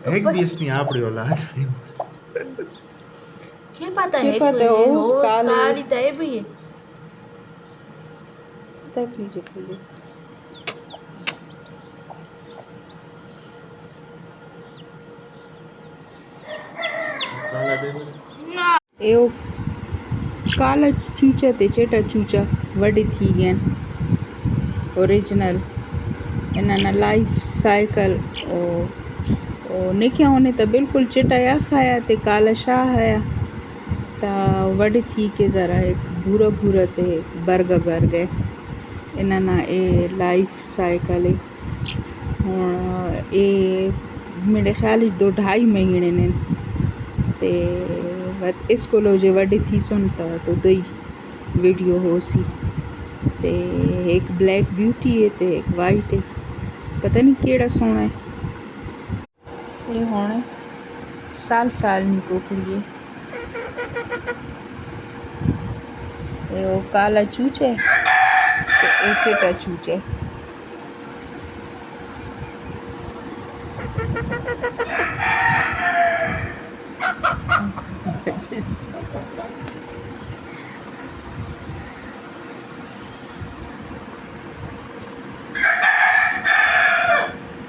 एक भी इसनी आपड़ी औलाद क्या पता क्या है पता है, होश काली। काली तय भी है तकलीफ है। एवं काला चूचा ते चेटा चूचा वडी थी गया ओरिजिनल इन्होंने लाइफ साइकिल ओ निकिया होने तो बिल्कुल चिटा या खाया ते काला शाह आया ता वडी थी के ज़रा एक भूरा भूरा ते बर्गर बर्गर इन्होंने ए लाइफ साइकिल हुण ए मेरे ख्याल 2-2.5 महीने ने ते स्कूल जे वडी थी सुन तो दई वीडियो हो सी ते एक ब्लैक ब्यूटी है ते एक वाइट है पता नहीं केड़ा सोना है ये होने साल नहीं पोकड़ी है ये वो काला चूचा है ते ए चिटा चूचा है